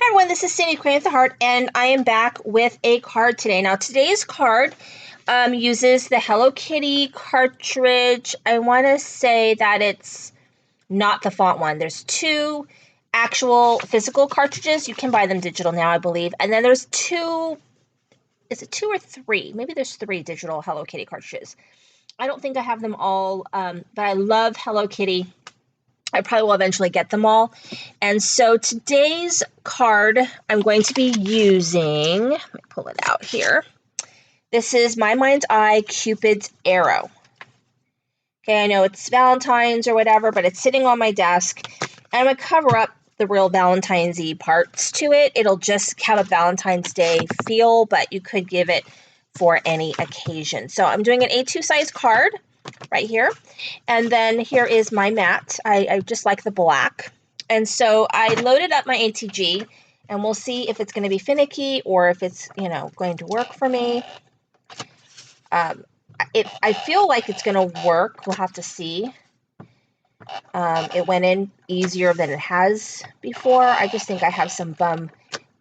everyone, this is Cindy, Queen of the Heart, and I am back with a card today. Now, today's card uses the Hello Kitty cartridge. I want to say that it's not the font one. There's two actual physical cartridges. You can buy them digital now, I believe. And then there's two, is it two or three? Maybe there's three digital Hello Kitty cartridges. I don't think I have them all, but I love Hello Kitty. I probably will eventually get them all. And so today's card I'm going to be using, let me pull it out here. This is My Mind's Eye Cupid's Arrow. Okay, I know it's Valentine's or whatever, but it's sitting on my desk. And I'm going to cover up the real Valentine's-y parts to it. It'll just have a Valentine's Day feel, but you could give it for any occasion. So I'm doing an A2 size card right here. And then here is my mat. I just like the black. And so I loaded up my ATG, and we'll see if it's going to be finicky or if it's, going to work for me. I feel like it's going to work. We'll have to see. It went in easier than it has before. I just think I have some bum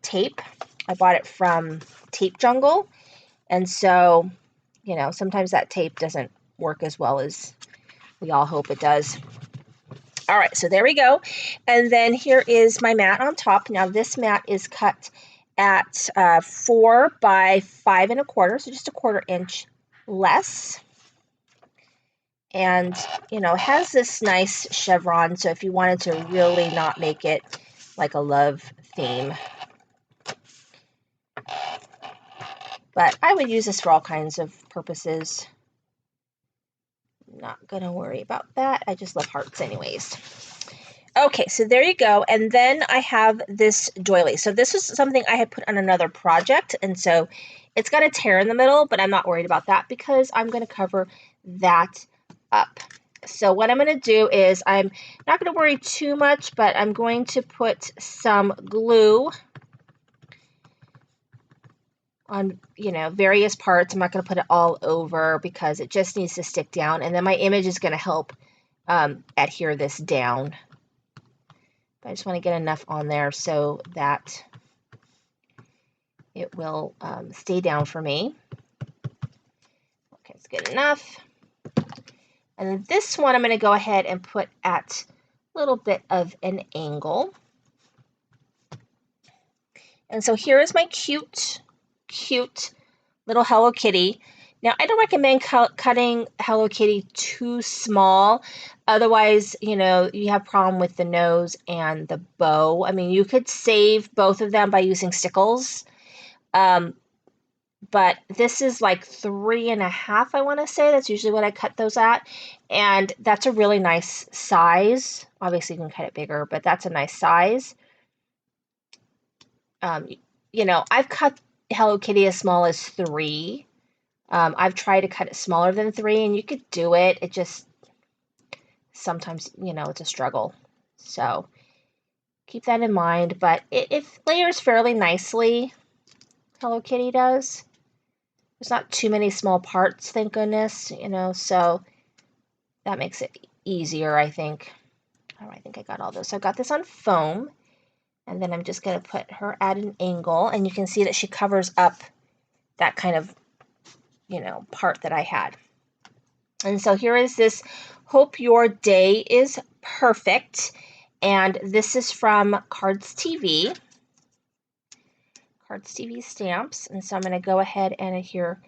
tape. I bought it from Tape Jungle. And so, sometimes that tape doesn't work as well as we all hope it does. All right, so there we go. And then here is my mat on top. Now this mat is cut at 4 by 5 1/4, so just a 1/4 inch less. And, it has this nice chevron, so if you wanted to really not make it like a love theme. But I would use this for all kinds of purposes. Not gonna worry about that. I just love hearts anyways. Okay, so there you go. And then I have this doily. So this is something I had put on another project, and so it's got a tear in the middle, but I'm not worried about that because I'm going to cover that up. So what I'm going to do is I'm not going to worry too much, but I'm going to put some glue on, various parts. I'm not going to put it all over because it just needs to stick down. And then my image is going to help adhere this down. But I just want to get enough on there so that it will stay down for me. Okay, it's good enough. And this one I'm going to go ahead and put at a little bit of an angle. And so here is my cute little Hello Kitty. Now, I don't recommend cutting Hello Kitty too small. Otherwise, you have problem with the nose and the bow. I mean, you could save both of them by using stickles. But this is like 3 1/2, I want to say. That's usually what I cut those at. And that's a really nice size. Obviously, you can cut it bigger, but that's a nice size. I've cut Hello Kitty as small as 3. I've tried to cut it smaller than 3, and you could do it. It just, sometimes, it's a struggle. So keep that in mind. But it layers fairly nicely, Hello Kitty does. There's not too many small parts, thank goodness, so that makes it easier, I think. All right, I think I got all those. So I got this on foam. And then I'm just going to put her at an angle, and you can see that she covers up that kind of, part that I had. And so here is this Hope Your Day is Perfect. And this is from Cards TV. Cards TV stamps. And so I'm going to go ahead and adhere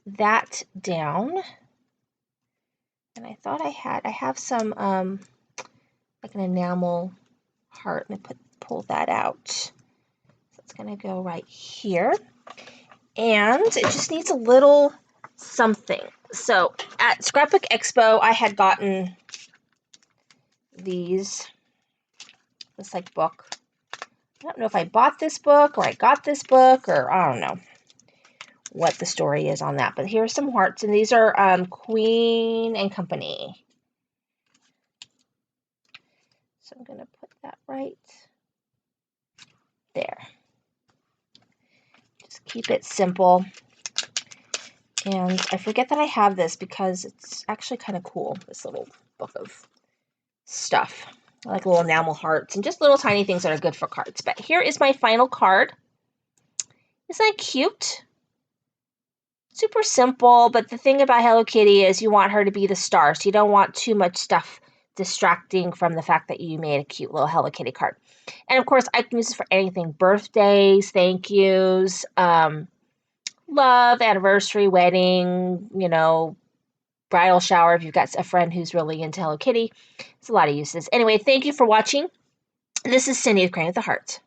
that down. And I thought I have some, like an enamel heart. Let me pull that out. So it's going to go right here. And it just needs a little something. So at Scrapbook Expo, I had gotten this like book. I don't know if I bought this book or I got this book, or I don't know what the story is on that. But here's some hearts, and these are Queen and Company. So I'm going to put that right there. Just keep it simple. And I forget that I have this because it's actually kind of cool, this little book of stuff. I like little enamel hearts and just little tiny things that are good for cards. But here is my final card. Isn't that cute? Super simple, but the thing about Hello Kitty is you want her to be the star, so you don't want too much stuff distracting from the fact that you made a cute little Hello Kitty card. And of course, I can use this for anything: birthdays, thank yous, love, anniversary, wedding, bridal shower if you've got a friend who's really into Hello Kitty. It's a lot of uses. Anyway, thank you for watching. This is Cindy with Crayon with the Heart.